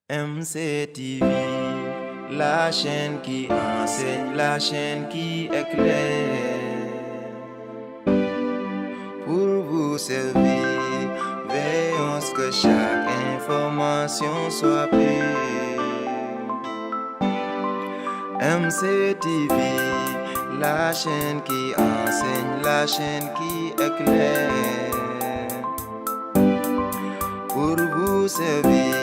MCTV, la chaîne qui enseigne, la chaîne qui éclaire. Pour vous servir, veillons à ce que chaque information soit pure. MCTV, la chaîne qui enseigne, la chaîne qui éclaire. Pour vous servir,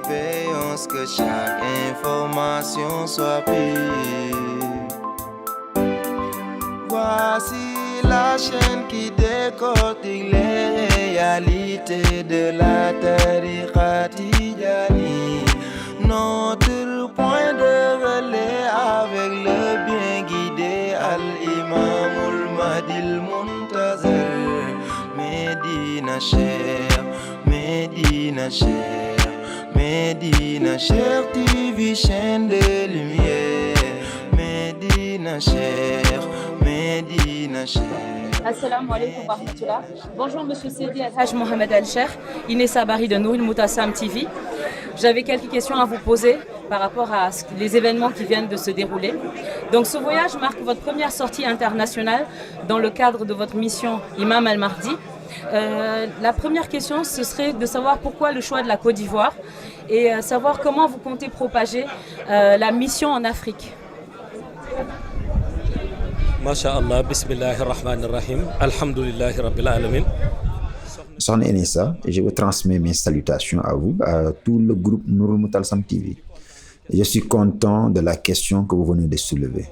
veillons à ce que chaque information soit pure. Voici la chaîne qui décortique les réalités de la tariqa Tidjani. Notre point de relais avec le bien guidé Al-Imam Al-Mahdi Al-Muntazir. Medina Cher, Medina Cher, Medina Cher TV, chaîne de lumière. Medina Cher, Medina Cher. Assalamu alaikum wa rahmatullah. Bonjour Monsieur Seydi Al-Haj Mohamed El-Cheikh, Inès Sabari de Nouril Moutassam TV. J'avais quelques questions à vous poser par rapport à les événements qui viennent de se dérouler. Donc ce voyage marque votre première sortie internationale dans le cadre de votre mission Imam Al-Mahdi. La première question, ce serait de savoir pourquoi le choix de la Côte d'Ivoire et savoir comment vous comptez propager la mission en Afrique. Masha'Allah, Bismillahirrahmanirrahim, Alhamdulillahi Rabbil Alamin. Son Enessa, je vous transmets mes salutations à vous, à tout le groupe Nouril Moutassam TV. Je suis content de la question que vous venez de soulever.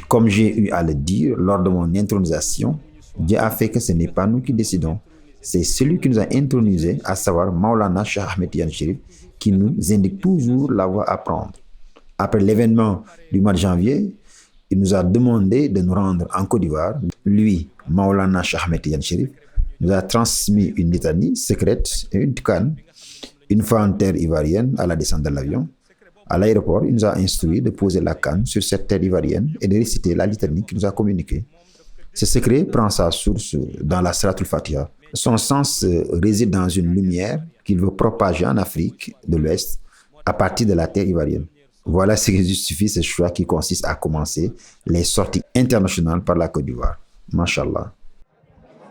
Comme j'ai eu à le dire lors de mon intronisation, Dieu a fait que ce n'est pas nous qui décidons, c'est celui qui nous a intronisés, à savoir Maulana Cheikh Ahmed Tidiane Chérif, qui nous indique toujours la voie à prendre. Après l'événement du mois de janvier, il nous a demandé de nous rendre en Côte d'Ivoire. Lui, Maulana Cheikh Ahmed Tidiane Chérif, nous a transmis une litanie secrète et une canne, une fois en terre ivoirienne à la descente de l'avion. À l'aéroport, il nous a instruit de poser la canne sur cette terre ivoirienne et de réciter la litanie qu'il nous a communiquée. Ce secret prend sa source dans la Suratul Fatiha. Son sens réside dans une lumière qu'il veut propager en Afrique de l'Ouest à partir de la terre ivoirienne. Voilà ce qui justifie ce choix qui consiste à commencer les sorties internationales par la Côte d'Ivoire. Mashallah.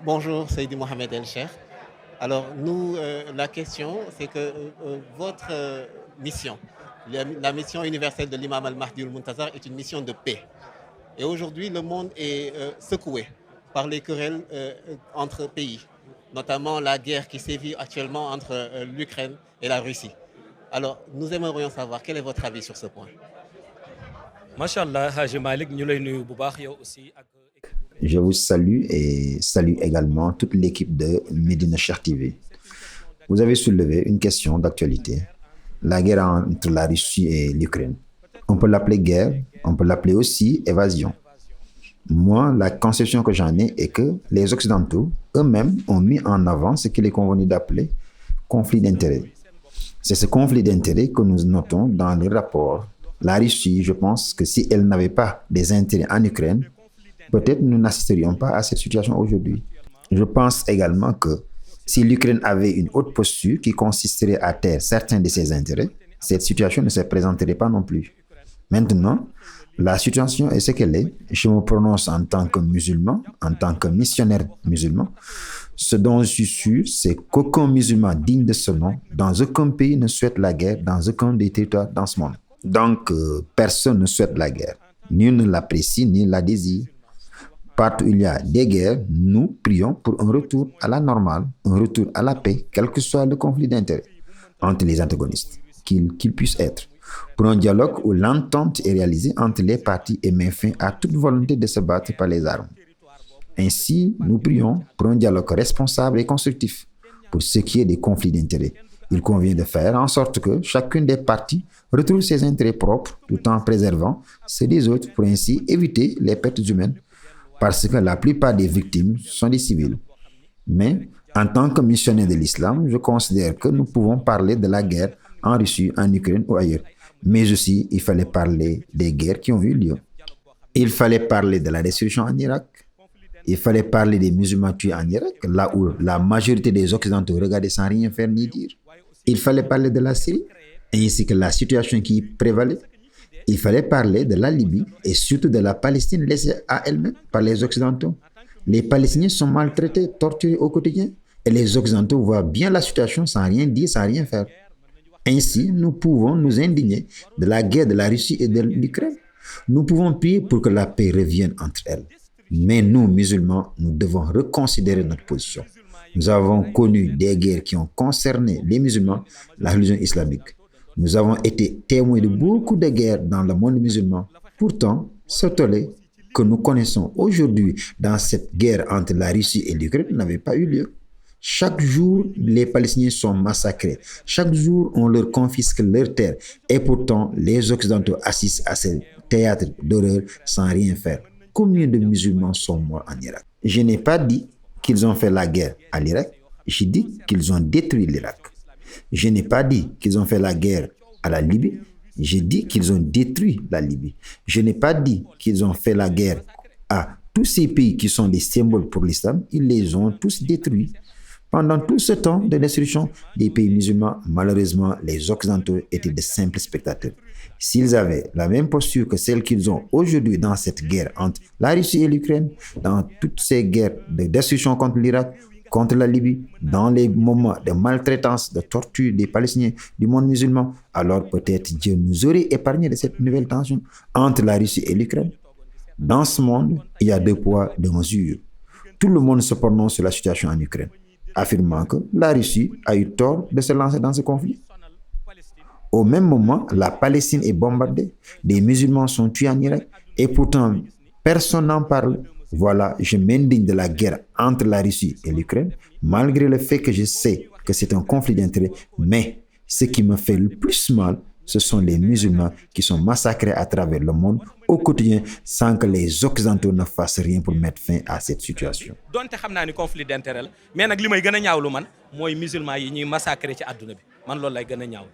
Bonjour, Seydi Mohamed El-Cheikh. Alors, nous, la question, c'est que votre mission, la mission universelle de l'imam al-Mahdi al-Muntazir est une mission de paix. Et aujourd'hui, le monde est secoué par les querelles entre pays, notamment la guerre qui sévit actuellement entre l'Ukraine et la Russie. Alors, nous aimerions savoir quel est votre avis sur ce point. Masha'Allah, Haji Malik, ñu lay nuyu bu baax yow aussi ak. Je vous salue et salue également toute l'équipe de Medina Cheikh TV. Vous avez soulevé une question d'actualité, la guerre entre la Russie et l'Ukraine. On peut l'appeler guerre, on peut l'appeler aussi évasion. Moi, la conception que j'en ai est que les Occidentaux eux-mêmes ont mis en avant ce qu'il est convenu d'appeler conflit d'intérêts. C'est ce conflit d'intérêts que nous notons dans les rapports. La Russie, je pense que si elle n'avait pas des intérêts en Ukraine, peut-être nous n'assisterions pas à cette situation aujourd'hui. Je pense également que si l'Ukraine avait une autre posture qui consisterait à taire certains de ses intérêts, cette situation ne se présenterait pas non plus. Maintenant, la situation est ce qu'elle est. Je me prononce en tant que musulman, en tant que missionnaire musulman. Ce dont je suis sûr, c'est qu'aucun musulman digne de ce nom, dans aucun pays ne souhaite la guerre, dans aucun des territoires dans ce monde. Donc, personne ne souhaite la guerre. Nul ne l'apprécie ni la désire. Partout où il y a des guerres, nous prions pour un retour à la normale, un retour à la paix, quel que soit le conflit d'intérêts entre les antagonistes, qu'il puisse être. Pour un dialogue où l'entente est réalisée entre les parties et met fin à toute volonté de se battre par les armes. Ainsi, nous prions pour un dialogue responsable et constructif. Pour ce qui est des conflits d'intérêts, il convient de faire en sorte que chacune des parties retrouve ses intérêts propres tout en préservant ceux des autres pour ainsi éviter les pertes humaines, parce que la plupart des victimes sont des civils. Mais, en tant que missionnaire de l'islam, je considère que nous pouvons parler de la guerre en Russie, en Ukraine ou ailleurs. Mais aussi, il fallait parler des guerres qui ont eu lieu. Il fallait parler de la destruction en Irak. Il fallait parler des musulmans tués en Irak, là où la majorité des Occidentaux regardaient sans rien faire ni dire. Il fallait parler de la Syrie, ainsi que la situation qui prévalait. Il fallait parler de la Libye et surtout de la Palestine laissée à elle-même par les Occidentaux. Les Palestiniens sont maltraités, torturés au quotidien et les Occidentaux voient bien la situation sans rien dire, sans rien faire. Ainsi, nous pouvons nous indigner de la guerre de la Russie et de l'Ukraine. Nous pouvons prier pour que la paix revienne entre elles. Mais nous, musulmans, nous devons reconsidérer notre position. Nous avons connu des guerres qui ont concerné les musulmans, la religion islamique. Nous avons été témoins de beaucoup de guerres dans le monde musulman. Pourtant, ce tollé que nous connaissons aujourd'hui dans cette guerre entre la Russie et l'Ukraine n'avait pas eu lieu. Chaque jour, les Palestiniens sont massacrés. Chaque jour, on leur confisque leurs terres. Et pourtant, les Occidentaux assistent à ces théâtres d'horreur sans rien faire. Combien de musulmans sont morts en Irak? Je n'ai pas dit qu'ils ont fait la guerre à l'Irak. J'ai dit qu'ils ont détruit l'Irak. Je n'ai pas dit qu'ils ont fait la guerre à la Libye. J'ai dit qu'ils ont détruit la Libye. Je n'ai pas dit qu'ils ont fait la guerre à tous ces pays qui sont des symboles pour l'islam. Ils les ont tous détruits. Pendant tout ce temps de destruction des pays musulmans, malheureusement, les Occidentaux étaient de simples spectateurs. S'ils avaient la même posture que celle qu'ils ont aujourd'hui dans cette guerre entre la Russie et l'Ukraine, dans toutes ces guerres de destruction contre l'Irak, contre la Libye, dans les moments de maltraitance, de torture des Palestiniens du monde musulman, alors peut-être Dieu nous aurait épargné de cette nouvelle tension entre la Russie et l'Ukraine. Dans ce monde, il y a deux poids, deux mesures. Tout le monde se prononce sur la situation en Ukraine, affirmant que la Russie a eu tort de se lancer dans ce conflit. Au même moment, la Palestine est bombardée, des musulmans sont tués en Irak, et pourtant, personne n'en parle. Voilà, je m'indigne de la guerre entre la Russie et l'Ukraine, malgré le fait que je sais que c'est un conflit d'intérêts, mais ce qui me fait le plus mal, ce sont les musulmans qui sont massacrés à travers le monde au quotidien sans que les Occidentaux ne fassent rien pour mettre fin à cette situation. donte xam naa ni conflit d'intérêt la mais nag li may gën a ñaawlu man mooy musulman yi ñuy massacrer ci àdduna bi man loolu lay gën a ñaaw.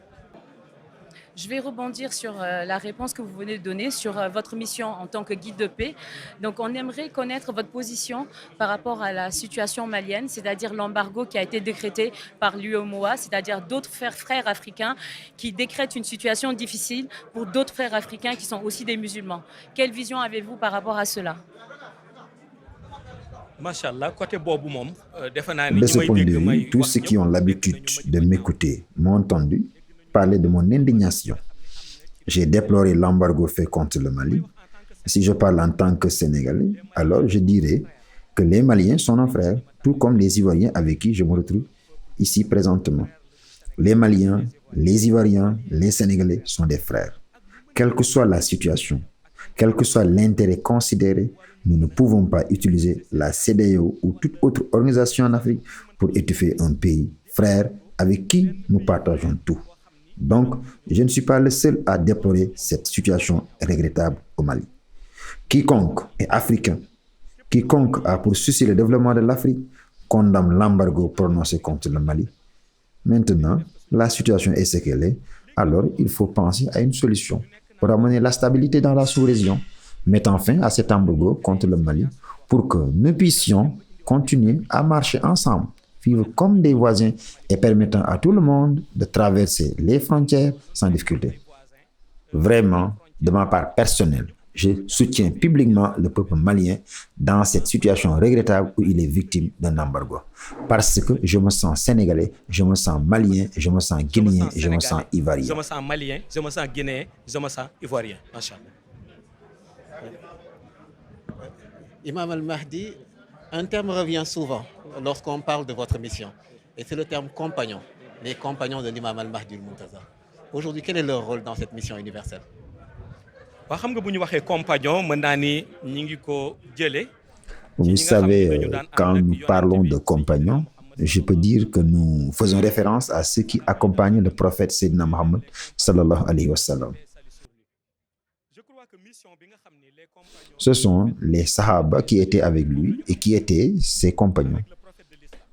Je vais rebondir sur la réponse que vous venez de donner sur votre mission en tant que guide de paix. Donc, on aimerait connaître votre position par rapport à la situation malienne, c'est-à-dire l'embargo qui a été décrété par l'UEMOA, c'est-à-dire d'autres frères africains qui décrètent une situation difficile pour d'autres frères africains qui sont aussi des musulmans. Quelle vision avez-vous par rapport à cela? De ce point de vue, tous ceux qui ont l'habitude de m'écouter m'ont entendu parler de mon indignation. J'ai déploré l'embargo fait contre le Mali. Si je parle en tant que Sénégalais, alors je dirais que les Maliens sont nos frères, tout comme les Ivoiriens avec qui je me retrouve ici présentement. Les Maliens, les Ivoiriens, les Sénégalais sont des frères. Quelle que soit la situation, quel que soit l'intérêt considéré, nous ne pouvons pas utiliser la CEDEAO ou toute autre organisation en Afrique pour étouffer un pays frère avec qui nous partageons tout. Donc, je ne suis pas le seul à déplorer cette situation regrettable au Mali. Quiconque est africain, quiconque a pour souci le développement de l'Afrique, condamne l'embargo prononcé contre le Mali. Maintenant, la situation est ce qu'elle est, alors il faut penser à une solution pour amener la stabilité dans la sous-région, mettant fin à cet embargo contre le Mali pour que nous puissions continuer à marcher ensemble, vivre comme des voisins et permettant à tout le monde de traverser les frontières sans difficulté. Vraiment, de ma part personnelle, je soutiens publiquement le peuple malien dans cette situation regrettable où il est victime d'un embargo. Parce que je me sens sénégalais, je me sens malien, je me sens guinéen, je me sens ivoirien. Je me sens malien, je me sens guinéen, je me sens ivoirien. Machallah. Imam Al-Mahdi, un terme revient souvent lorsqu'on parle de votre mission, et c'est le terme compagnon, les compagnons de l'imam Al-Mahdi al-Muntazar. Aujourd'hui, quel est leur rôle dans cette mission universelle? Vous savez, quand nous parlons de compagnons, je peux dire que nous faisons référence à ceux qui accompagnent le prophète Sayyidina Muhammad sallallahu alayhi wa sallam. Ce sont les Sahaba qui étaient avec lui et qui étaient ses compagnons.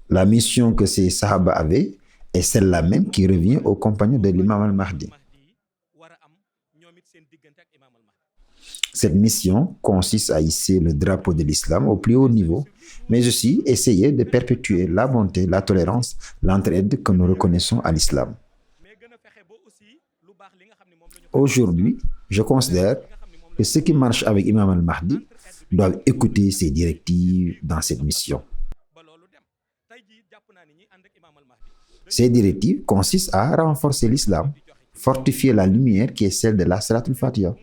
La mission que ces Sahaba avaient est celle-là même qui revient aux compagnons de l'imam al-Mahdi. Cette mission consiste à hisser le drapeau de l'islam au plus haut niveau, mais aussi essayer de perpétuer la bonté, la tolérance, l'entraide que nous reconnaissons à l'islam. Aujourd'hui, je considère que ceux qui marchent avec Imam al-Mahdi doivent écouter ses directives dans cette mission. Ces directives consistent à renforcer l'islam, fortifier la lumière qui est celle de la Salatul Fatiha.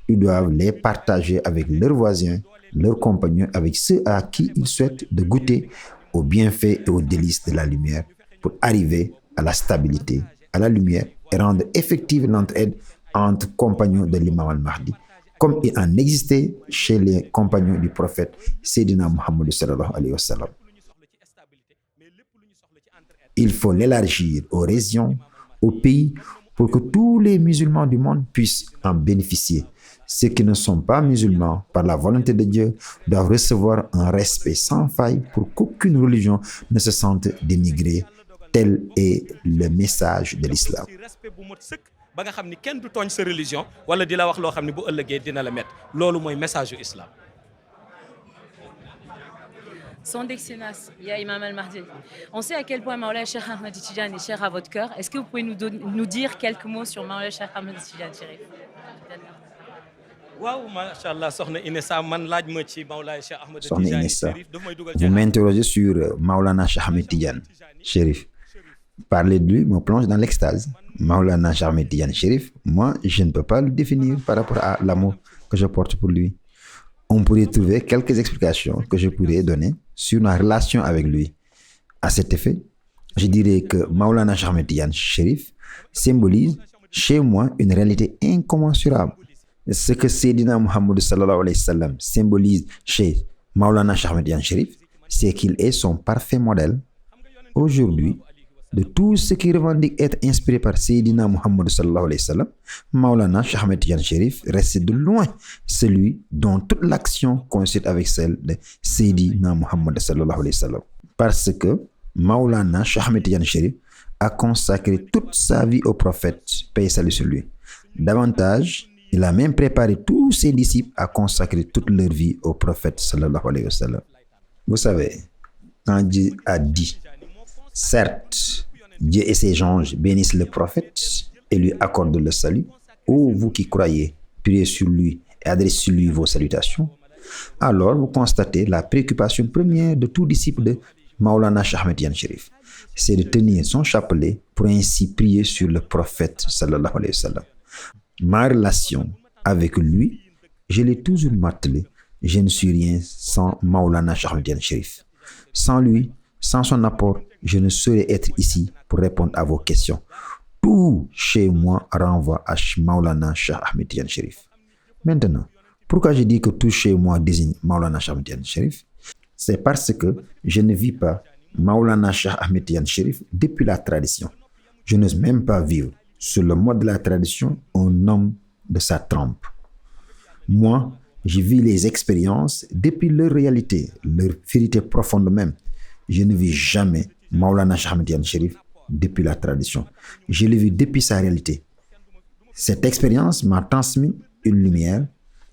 Ils doivent les partager avec leurs voisins, leurs compagnons, avec ceux à qui ils souhaitent de goûter aux bienfaits et aux délices de la lumière pour arriver à la stabilité, à la lumière et rendre effective l'entraide entre compagnons de l'imam al-Mahdi, comme il en existait chez les compagnons du prophète Sayyidina Muhammad sallallahu alayhi wa sallam. Il faut l'élargir aux régions, aux pays, pour que tous les musulmans du monde puissent en bénéficier. Ceux qui ne sont pas musulmans, par la volonté de Dieu, doivent recevoir un respect sans faille pour qu'aucune religion ne se sente dénigrée. Tel est le message de l'islam. ba nga xam ni kenn du tooñ sa religion wala di la wax loo xam ni bu ëllëgee dina la métti loolu mooy message yu islam. Son Excellence, il y a Imam al-Mahdi. On sait à quel point Maulay Cheikh Ahmed Tidiane est cher à votre cœur. Est-ce que vous pouvez nous dire quelques mots sur Maulay Cheikh Ahmed Tidiane Chérif? waaw macha allah soxna Inessa man laaj ma ci Maulay Cheikh Ahmed Soxna Tidiane Inessa, Chérif daf may dugal vous m'interrogez sur Maulana Cheikh Ahmed Tidiane Chérif. Parler de lui me plonge dans l'extase. Maulana Cheikh Ahmed Tidiane Chérif, moi, je ne peux pas le définir par rapport à l'amour que je porte pour lui. On pourrait trouver quelques explications que je pourrais donner sur ma relation avec lui. À cet effet, je dirais que Maulana Cheikh Ahmed Tidiane Chérif symbolise chez moi une réalité incommensurable. Ce que Sayyidina Muhammad sallallahu alayhi wa sallam symbolise chez Maulana Cheikh Ahmed Tidiane Chérif, c'est qu'il est son parfait modèle. Aujourd'hui, de tout ce qui revendique être inspiré par Sayyidina Muhammad sallallahu alayhi wa sallam, Maulana Cheikh Ahmed Tidiane Chérif reste de loin celui dont toute l'action coïncide avec celle de Sayyidina Muhammad sallallahu alayhi wa sallam. Parce que Maulana Cheikh Ahmed Tidiane Chérif a consacré toute sa vie au prophète, paix et salut sur lui. Davantage, il a même préparé tous ses disciples à consacrer toute leur vie au prophète sallallahu alayhi wa sallam. Vous savez, quand Dieu a dit, certes, Dieu et ses anges bénissent le prophète et lui accordent le salut. Ô vous qui croyez, priez sur lui et adressez sur lui vos salutations. Alors vous constatez la préoccupation première de tout disciple de Maulana Cheikh Ahmed Tidiane Chérif, c'est de tenir son chapelet pour ainsi prier sur le prophète sallallahu alayhi wa sallam. Ma relation avec lui, je l'ai toujours martelé, je ne suis rien sans Maulana Cheikh Ahmed Tidiane Chérif. Sans lui, sans son apport, je ne saurais être ici pour répondre à vos questions. Tout chez moi renvoie à Maulana Cheikh Ahmed Tidiane Chérif. Maintenant, pourquoi je dis que tout chez moi désigne Maulana Cheikh Ahmed Tidiane Chérif? C'est parce que je ne vis pas Maulana Cheikh Ahmed Tidiane Chérif depuis la tradition. Je n'ose même pas vivre sur le mode de la tradition un homme de sa trempe. Moi, je vis les expériences depuis leur réalité, leur vérité profonde même. Je ne vis jamais Maulana Cheikh Ahmed Tidiane Chérif depuis la tradition. Je le vis depuis sa réalité. Cette expérience m'a transmis une lumière.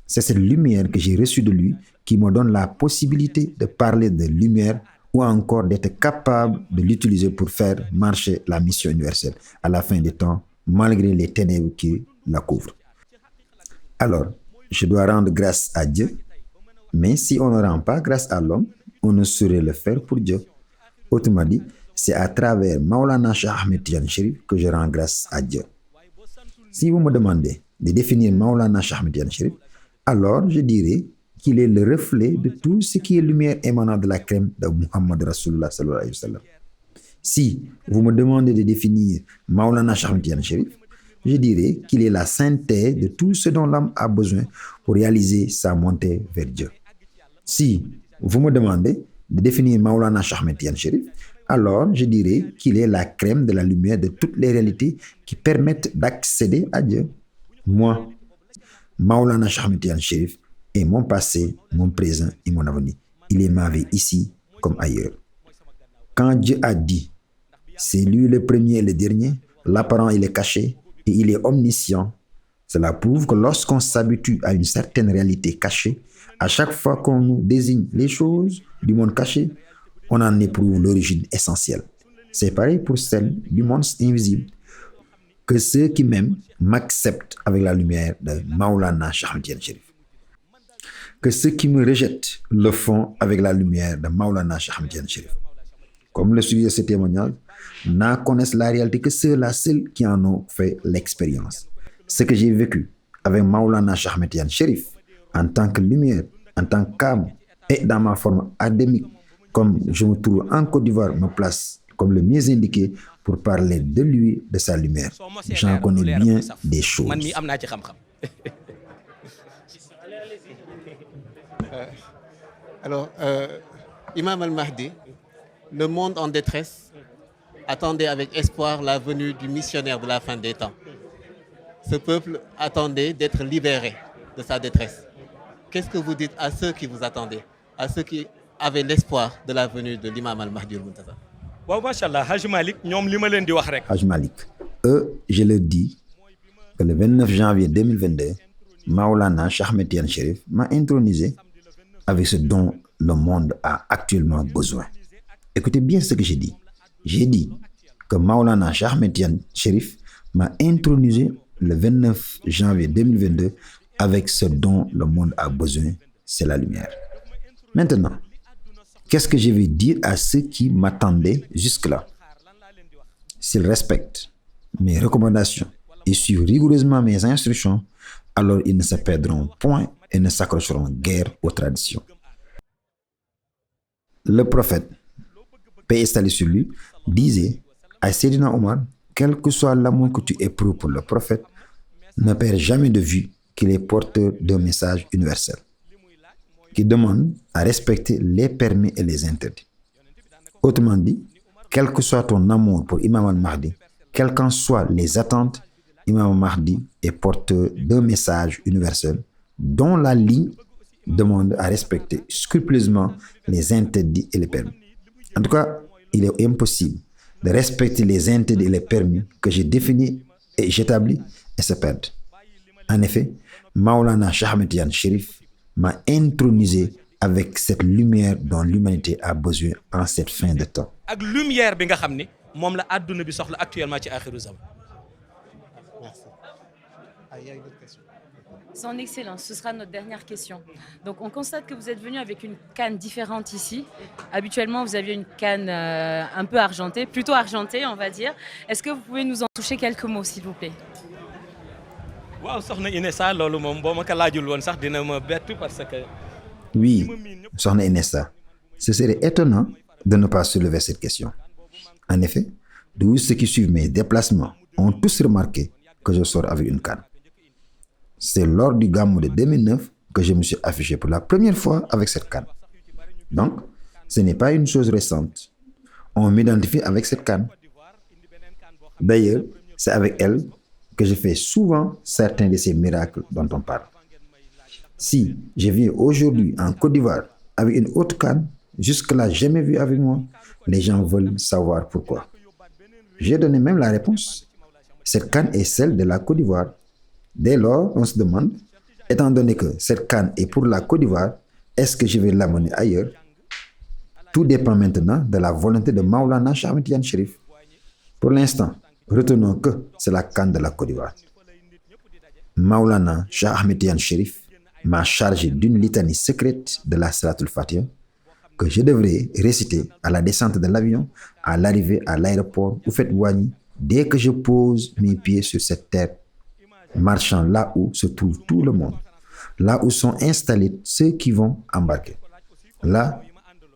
C'est cette lumière que j'ai reçue de lui qui me donne la possibilité de parler de lumière ou encore d'être capable de l'utiliser pour faire marcher la mission universelle à la fin des temps, malgré les ténèbres qui la couvrent. Alors, je dois rendre grâce à Dieu, mais si on ne rend pas grâce à l'homme, on ne saurait le faire pour Dieu. Autrement dit, c'est à travers Maulana Cheikh Ahmed Tidiane Chérif que je rends grâce à Dieu. Si vous me demandez de définir Maulana Cheikh Ahmed Tidiane Chérif, alors je dirais qu'il est le reflet de tout ce qui est lumière émanant de la crème de Muhammad Rasulullah sallallahu alayhi wa sallam. Si vous me demandez de définir Maulana Cheikh Ahmed Tidiane Chérif, je dirais qu'il est la synthèse de tout ce dont l'âme a besoin pour réaliser sa montée vers Dieu. Si vous me demandez de définir Maulana Cheikh Ahmed Tidiane Chérif, alors je dirais qu'il est la crème de la lumière de toutes les réalités qui permettent d'accéder à Dieu. Moi, Maulana Cheikh Ahmed Tidiane Chérif est mon passé, mon présent et mon avenir. Il est ma vie ici comme ailleurs. Quand Dieu a dit, c'est lui le premier et le dernier, l'apparent il est caché et il est omniscient, cela prouve que lorsqu'on s'habitue à une certaine réalité cachée, à chaque fois qu'on nous désigne les choses du monde caché, on en éprouve l'origine essentielle. C'est pareil pour celle du monde invisible. que ceux qui m'aiment m'acceptent avec la lumière de Maulana Cheikh Ahmed Tidiane Chérif. Que ceux qui me rejettent le font avec la lumière de Maulana Cheikh Ahmed Tidiane Chérif. Comme le sujet de ce témoignage, n'en connaissent la réalité que ceux-là seuls qui en ont fait l'expérience. Ce que j'ai vécu avec Maulana Cheikh Ahmed Tidiane Chérif, en tant que lumière, en tant qu'âme et dans ma forme adémique, comme je me trouve en Côte d'Ivoire, me place comme le mieux indiqué pour parler de lui, de sa lumière. J'en connais bien des choses. Alors, Imam Al-Mahdi, le monde en détresse attendait avec espoir la venue du missionnaire de la fin des temps. Ce peuple attendait d'être libéré de sa détresse. Qu'est-ce que vous dites à ceux qui vous attendaient, à ceux qui avaient l'espoir de la venue de l'imam Al-Mahdi al-Muntazar? Haj Malik, eux, je leur dis que le 29 janvier 2022, Maulana Cheikh Ahmed Tidiane Chérif m'a intronisé avec ce dont le monde a actuellement besoin. Écoutez bien ce que j'ai dit. J'ai dit que Maulana Cheikh Ahmed Tidiane Chérif m'a intronisé le 29 janvier 2022 avec ce dont le monde a besoin, c'est la lumière. Maintenant, qu'est-ce que je vais dire à ceux qui m'attendaient jusque-là? S'ils respectent mes recommandations et suivent rigoureusement mes instructions, alors ils ne se perdront point et ne s'accrocheront guère aux traditions. Le prophète, paix et salut sur lui, disait à Sayyidina Omar, quel que soit l'amour que tu éprouves pour le prophète, ne perds jamais de vue qu'il est porteur d'un message universel qui demande à respecter les permis et les interdits. Autrement dit, quel que soit ton amour pour Imam al-Mahdi, quelles qu'en soient les attentes, Imam al-Mahdi est porteur d'un message universel dont la ligne demande à respecter scrupuleusement les interdits et les permis. En tout cas, il est impossible de respecter les interdits et les permis que j'ai définis et j'établis et se perdre. En effet, Maulana Cheikh Ahmed Tidiane Chérif m'a intronisé avec cette lumière dont l'humanité a besoin en cette fin de temps. Ak lumière bi nga xamni mom la aduna bi soxla actuellement ci akhiru zaman. Merci. Ah, il y a une autre question. Son Excellence, ce sera notre dernière question. Donc, on constate que vous êtes venu avec une canne différente ici. Habituellement, vous aviez une canne un peu argentée, plutôt argentée, on va dire. Est-ce que vous pouvez nous en toucher quelques mots, s'il vous plaît? Waaw soxna Inessa lolu mom boma ka lajul won sax dina ma bettu parce que oui, soxna Inessa, ce serait étonnant de ne pas soulever cette question. En effet, tous ceux qui suivent mes déplacements ont tous remarqué que je sors avec une canne. C'est lors du Gamou de 2009 que je me suis affiché pour la première fois avec cette canne. Donc, ce n'est pas une chose récente. On m'identifie avec cette canne. D'ailleurs, c'est avec elle que je fais souvent certains de ces miracles dont on parle. Si je viens aujourd'hui en Côte d'Ivoire avec une autre canne, jusque-là jamais vue avec moi, les gens veulent savoir pourquoi. J'ai donné même la réponse. Cette canne est celle de la Côte d'Ivoire. Dès lors, on se demande, étant donné que cette canne est pour la Côte d'Ivoire, est-ce que je vais l'amener ailleurs? Tout dépend maintenant de la volonté de Maulana Cheikh Ahmed Tidiane Chérif. Pour l'instant, retenons que c'est la canne de la Côte d'Ivoire. Maulana Cheikh Ahmed Tidiane Chérif m'a chargé d'une litanie secrète de la Salatul Fatiha que je devrais réciter à la descente de l'avion, à l'arrivée à l'aéroport Houphouët-Boigny, dès que je pose mes pieds sur cette terre, marchant là où se trouve tout le monde, là où sont installés ceux qui vont embarquer. Là,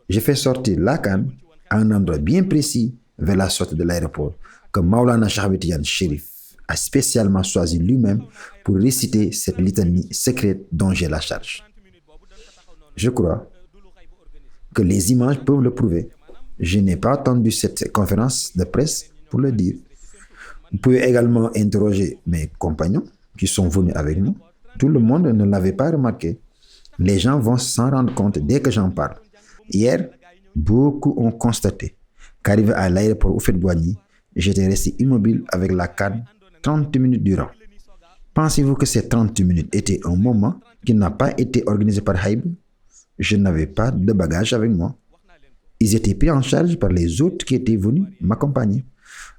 je fais sortir la canne à un endroit bien précis vers la sortie de l'aéroport que Maulana Cheikh Ahmed Tidiane Chérif a spécialement choisi lui-même pour réciter cette litanie secrète dont j'ai la charge. Je crois que les images peuvent le prouver. Je n'ai pas attendu cette conférence de presse pour le dire. Vous pouvez également interroger mes compagnons qui sont venus avec nous. Tout le monde ne l'avait pas remarqué. Les gens vont s'en rendre compte dès que j'en parle. Hier, beaucoup ont constaté qu'arrivé à l'aéroport Houphouët-Boigny, j'étais resté immobile avec la canne 30 minutes durant. Pensez-vous que ces 30 minutes étaient un moment qui n'a pas été organisé par Haïb? Je n'avais pas de bagages avec moi. Ils étaient pris en charge par les autres qui étaient venus m'accompagner.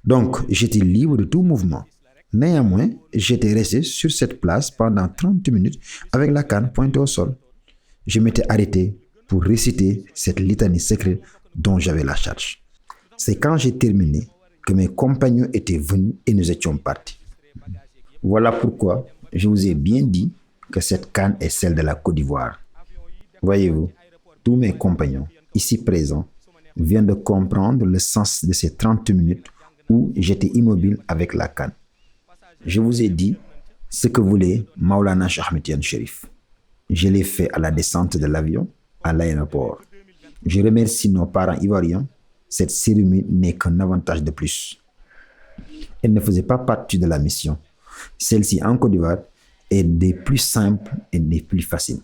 Donc, j'étais libre de tout mouvement. Néanmoins, j'étais resté sur cette place pendant 30 minutes avec la canne pointée au sol. Je m'étais arrêté pour réciter cette litanie secrète dont j'avais la charge. C'est quand j'ai terminé que mes compagnons étaient venus et nous étions partis. Voilà pourquoi je vous ai bien dit que cette canne est celle de la Côte d'Ivoire. Voyez-vous, tous mes compagnons ici présents viennent de comprendre le sens de ces 30 minutes où j'étais immobile avec la canne. Je vous ai dit ce que voulait Maulana Cheikh Ahmed Tidiane Chérif. Je l'ai fait à la descente de l'avion, à l'aéroport. Je remercie nos parents ivoiriens. Cette cérémonie n'est qu'un avantage de plus. Elle ne faisait pas partie de la mission. Celle-ci en Côte d'Ivoire est des plus simples et des plus faciles.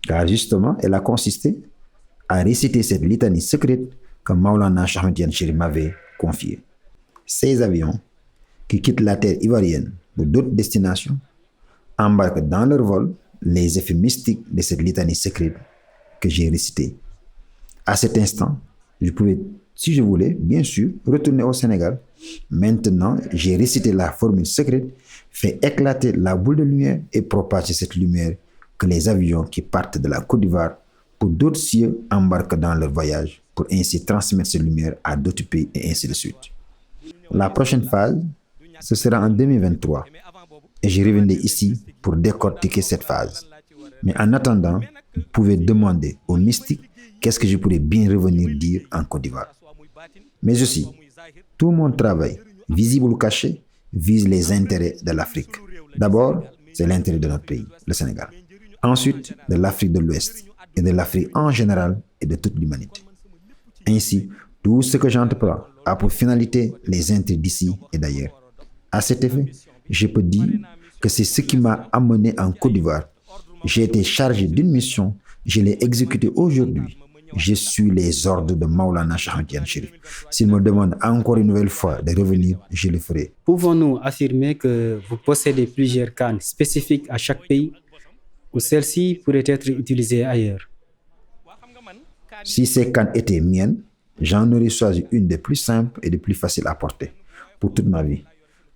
Car justement, elle a consisté à réciter cette litanie secrète que Maulana Cheikh Ahmed Tidiane Chérif m'avait confiée. Ces avions qui quittent la terre ivoirienne pour d'autres destinations embarquent dans leur vol les effets mystiques de cette litanie secrète que j'ai récitée. À cet instant, je pouvais, si je voulais, bien sûr, retourner au Sénégal. Maintenant, j'ai récité la formule secrète, fait éclater la boule de lumière et propager cette lumière que les avions qui partent de la Côte d'Ivoire pour d'autres cieux embarquent dans leur voyage pour ainsi transmettre cette lumière à d'autres pays et ainsi de suite. La prochaine phase, ce sera en 2023 et je reviendrai ici pour décortiquer cette phase. Mais en attendant, vous pouvez demander aux mystiques qu'est-ce que je pourrais bien revenir dire en Côte d'Ivoire. Mais aussi, tout mon travail, visible ou caché, vise les intérêts de l'Afrique. D'abord, c'est l'intérêt de notre pays, le Sénégal. Ensuite, de l'Afrique de l'Ouest et de l'Afrique en général et de toute l'humanité. Ainsi, tout ce que j'entreprends a pour finalité les intérêts d'ici et d'ailleurs. À cet effet, je peux dire que c'est ce qui m'a amené en Côte d'Ivoire. J'ai été chargé d'une mission, je l'ai exécutée aujourd'hui. Je suis les ordres de Maulana Cheikh Ahmed Tidiane Chérif. S'il me demande encore une nouvelle fois de revenir, je le ferai. Pouvons-nous affirmer que vous possédez plusieurs cannes spécifiques à chaque pays ou celles-ci pourraient être utilisées ailleurs? Si ces cannes étaient miennes, j'en aurais choisi une des plus simples et des plus faciles à porter pour toute ma vie.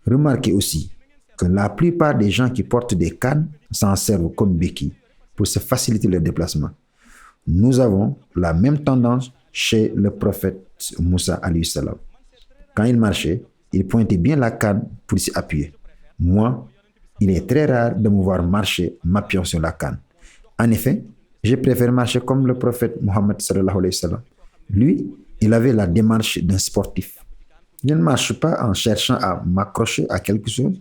Remarquez aussi que la plupart des gens qui portent des cannes s'en servent comme béquilles pour se faciliter leur déplacement. Nous avons la même tendance chez le prophète Moussa alayhi salam. Quand il marchait, il pointait bien la canne pour s'y appuyer. Moi, il est très rare de me voir marcher m'appuyant sur la canne. En effet, je préfère marcher comme le prophète Mohammed sallallahu alayhi wa sallam. Lui, il avait la démarche d'un sportif. Je ne marche pas en cherchant à m'accrocher à quelque chose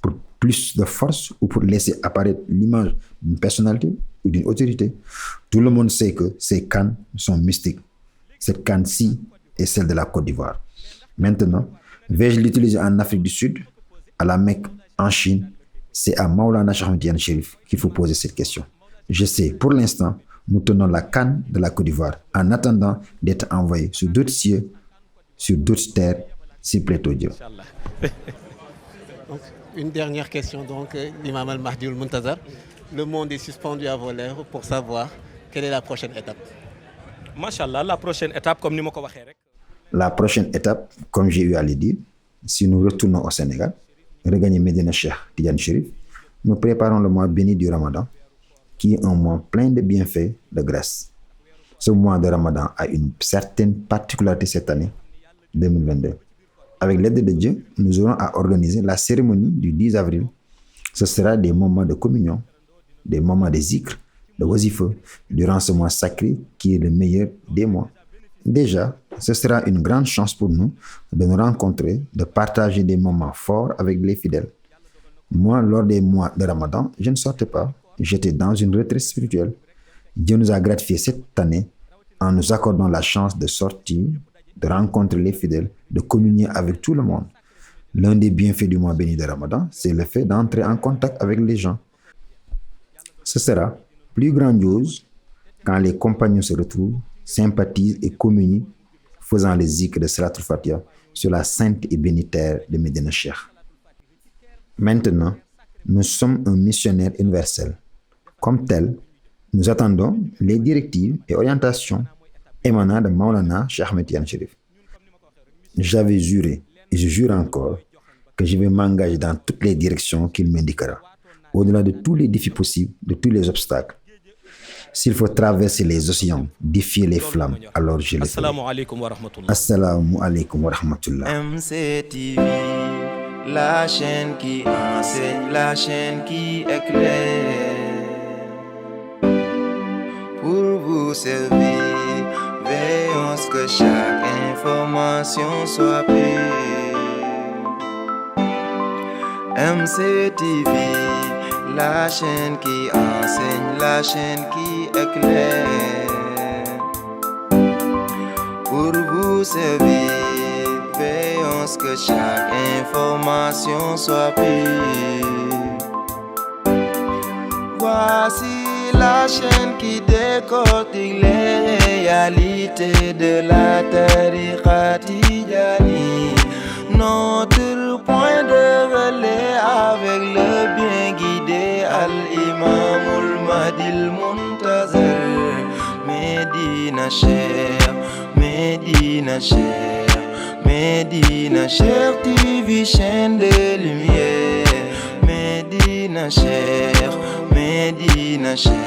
pour plus de force ou pour laisser apparaître l'image d'une personnalité ou d'une autorité. Tout le monde sait que ces cannes sont mystiques. Cette canne-ci est celle de la Côte d'Ivoire. Maintenant, vais-je l'utiliser en Afrique du Sud, à la Mecque, en Chine? C'est à Maulana Cheikh Ahmed Tidiane Chérif qu'il faut poser cette question. Je sais, pour l'instant, nous tenons la canne de la Côte d'Ivoire en attendant d'être envoyés sur d'autres cieux, sur d'autres terres, si plaît au Dieu. Donc, une dernière question, donc, l'imam al-Mahdi al-Muntazar. Le monde est suspendu à vos lèvres pour savoir quelle est la prochaine étape. Machallah, la prochaine étape, comme nous l'avons dit. La prochaine étape, comme j'ai eu à le dire, si nous retournons au Sénégal, regagner Médina Cheikh Tidiane Chérif, nous préparons le mois béni du Ramadan, qui est un mois plein de bienfaits, de grâce. Ce mois de Ramadan a une certaine particularité cette année, 2022. Avec l'aide de Dieu, nous aurons à organiser la cérémonie du 10 avril. Ce sera des moments de communion, des moments de zikr, de wazifah, durant ce mois sacré qui est le meilleur des mois. Déjà, ce sera une grande chance pour nous de nous rencontrer, de partager des moments forts avec les fidèles. Moi, lors des mois de Ramadan, je ne sortais pas. J'étais dans une retraite spirituelle. Dieu nous a gratifié cette année en nous accordant la chance de sortir, de rencontrer les fidèles, de communier avec tout le monde. L'un des bienfaits du mois béni de Ramadan, c'est le fait d'entrer en contact avec les gens. Ce sera plus grandiose quand les compagnons se retrouvent, sympathisent et communient, faisant les zikrs de Salatul Fatiha sur la sainte et bénie terre de Médina Cheikh. Maintenant, nous sommes un missionnaire universel. Comme tel, nous attendons les directives et orientations émanant de Maulana Cheikh Ahmed Tidiane Chérif. J'avais juré, et je jure encore, que je vais m'engager dans toutes les directions qu'il m'indiquera, au-delà de tous les défis possibles, de tous les obstacles. S'il faut traverser les océans, défier les flammes, alors je le ferai. asalaamaaleykum wa rahmatullah. Assalamu alaikum wa rahmatullah. MCTV, la chaîne qui enseigne, la chaîne qui éclaire. Pour vous servir, veillons à ce que chaque information soit pure. MCTV, la chaîne qui enseigne, la chaîne qui éclaire. Pour vous servir, veillons à ce que chaque information soit pure. Voici la chaîne qui décortique les réalités de la tariqa Tijani. Notre point de relais avec le bien guidé Al-Imamul Mahdil Muntazar. Medina Cher, Medina Cher, Medina Cher TV, chaîne de lumière. Medina Cher, Medina Cher.